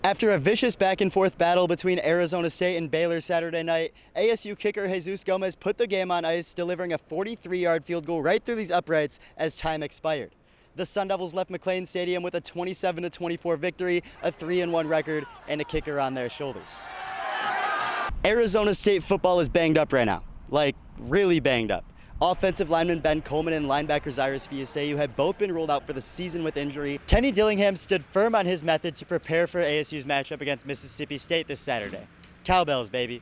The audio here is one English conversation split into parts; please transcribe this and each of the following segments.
After a vicious back-and-forth battle between Arizona State and Baylor Saturday night, ASU kicker Jesus Gomez put the game on ice, delivering a 43-yard field goal right through these uprights as time expired. The Sun Devils left McLean Stadium with a 27-24 victory, a 3-1 record, and a kicker on their shoulders. Arizona State football is banged up right now, like really banged up. Offensive lineman Ben Coleman and linebacker Cyrus Fiaseu have both been ruled out for the season with injury. Kenny Dillingham stood firm on his method to prepare for ASU's matchup against Mississippi State this Saturday. Cowbells, baby.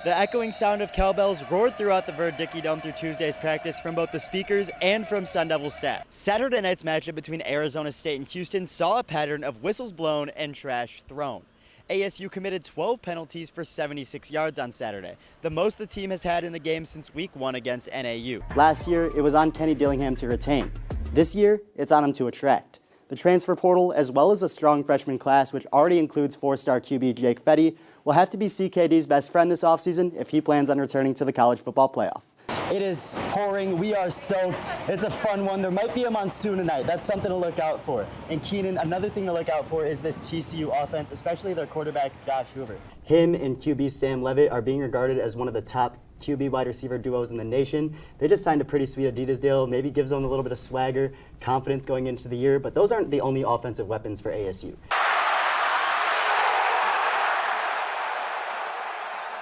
The echoing sound of cowbells roared throughout the Verd-Dickey Dome through Tuesday's practice from both the speakers and from Sun Devil staff. Saturday night's matchup between Arizona State and Houston saw a pattern of whistles blown and trash thrown. ASU committed 12 penalties for 76 yards on Saturday, the most the team has had in a game since week 1 against NAU. Last year, it was on Kenny Dillingham to retain. This year, it's on him to attract. The transfer portal, as well as a strong freshman class, which already includes 4-star QB Jake Fetty, will have to be CKD's best friend this offseason if he plans on returning to the college football playoff. It is pouring. We are soaked. It's a fun one. There might be a monsoon tonight. That's something to look out for. And Keenan, another thing to look out for is this TCU offense, especially their quarterback, Josh Hoover. Him and QB Sam Levitt are being regarded as one of the top QB wide receiver duos in the nation. They just signed a pretty sweet Adidas deal. Maybe gives them a little bit of swagger, confidence going into the year. But those aren't the only offensive weapons for ASU.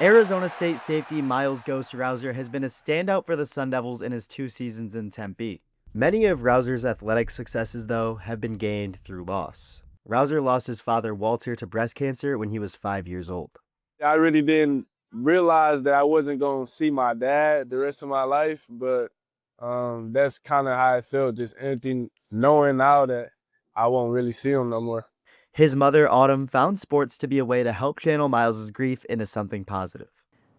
Arizona State safety Miles Ghost Rouser has been a standout for the Sun Devils in his 2 seasons in Tempe. Many of Rouser's athletic successes, though, have been gained through loss. Rouser lost his father Walter to breast cancer when he was 5 years old. I really didn't realize that I wasn't going to see my dad the rest of my life, but that's kind of how I felt, just everything, knowing now that I won't really see him no more. His mother, Autumn, found sports to be a way to help channel Miles' grief into something positive.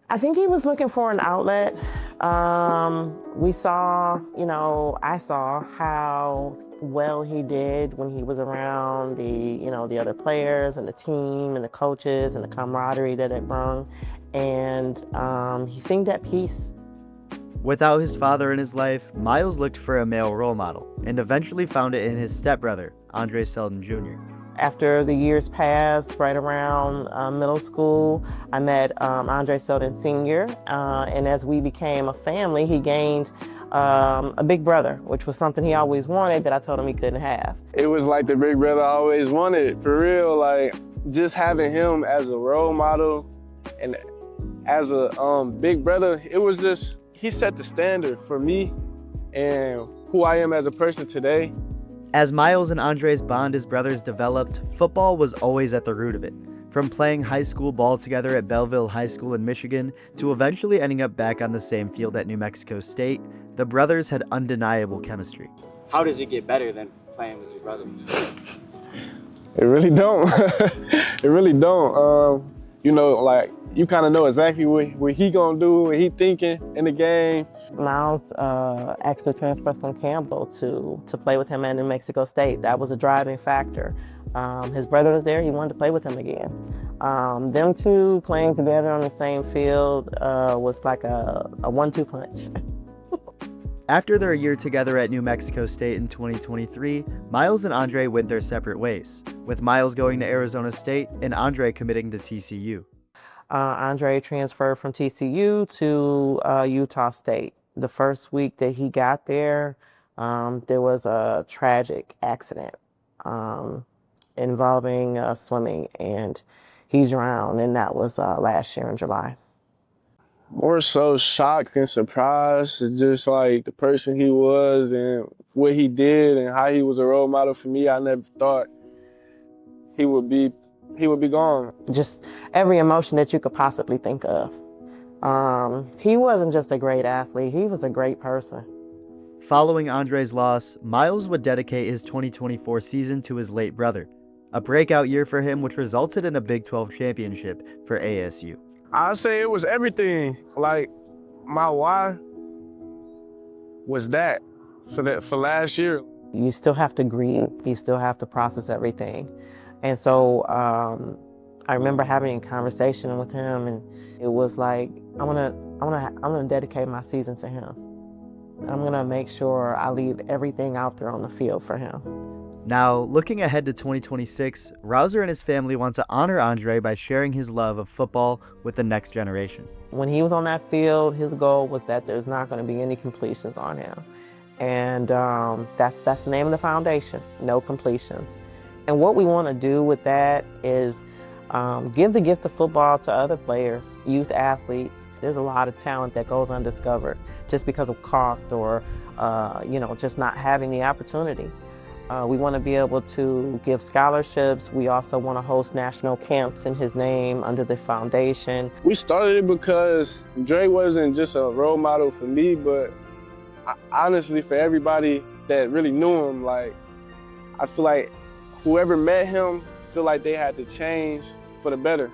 I think he was looking for an outlet. I saw how well he did when he was around the other players and the team and the coaches and the camaraderie that it brought. And he seemed at peace. Without his father in his life, Miles looked for a male role model and eventually found it in his stepbrother, Andre Selden Jr. After the years passed, right around middle school, I met Andre Selden Sr., and as we became a family, he gained a big brother, which was something he always wanted that I told him he couldn't have. It was like the big brother I always wanted, for real. Like, just having him as a role model and as a big brother, it was just, he set the standard for me and who I am as a person today. As Miles and Andre's bond as brothers developed, football was always at the root of it. From playing high school ball together at Belleville High School in Michigan to eventually ending up back on the same field at New Mexico State, the brothers had undeniable chemistry. How does it get better than playing with your brother? It really don't. It really don't. You kind of know exactly what he gonna do, what he thinking in the game. Miles actually transferred from Campbell to play with him at New Mexico State. That was a driving factor. His brother was there, he wanted to play with him again. Them two playing together on the same field was like a 1-2 punch. After their year together at New Mexico State in 2023, Miles and Andre went their separate ways, with Miles going to Arizona State and Andre committing to TCU. Andre transferred from TCU to Utah State. The first week that he got there, there was a tragic accident involving swimming, and he drowned, and that was last year in July. More so shocked and surprised, just like the person he was and what he did and how he was a role model for me. I never thought he would be gone. Just every emotion that you could possibly think of. He wasn't just a great athlete, he was a great person. Following Andre's loss, Miles would dedicate his 2024 season to his late brother, a breakout year for him which resulted in a Big 12 championship for ASU. I'd say it was everything. Like, my why was that for last year. You still have to grieve, you still have to process everything. And so I remember having a conversation with him, and it was like, I'm gonna dedicate my season to him. I'm gonna make sure I leave everything out there on the field for him. Now, looking ahead to 2026, Rouser and his family want to honor Andre by sharing his love of football with the next generation. When he was on that field, his goal was that there's not going to be any completions on him. And that's the name of the foundation, no completions. And what we want to do with that is give the gift of football to other players, youth athletes. There's a lot of talent that goes undiscovered just because of cost or just not having the opportunity. We want to be able to give scholarships. We also want to host national camps in his name under the foundation. We started it because Dre wasn't just a role model for me, but honestly for everybody that really knew him. Like, I feel like whoever met him feel like they had to change for the better.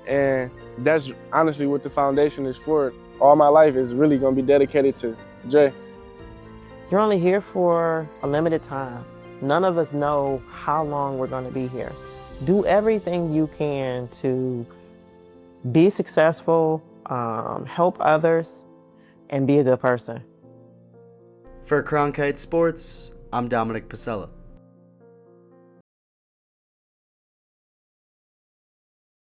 And that's honestly what the foundation is for. All my life is really going to be dedicated to Dre. You're only here for a limited time. None of us know how long we're going to be here. Do everything you can to be successful, help others, and be a good person. For Cronkite Sports, I'm Dominic Pasella.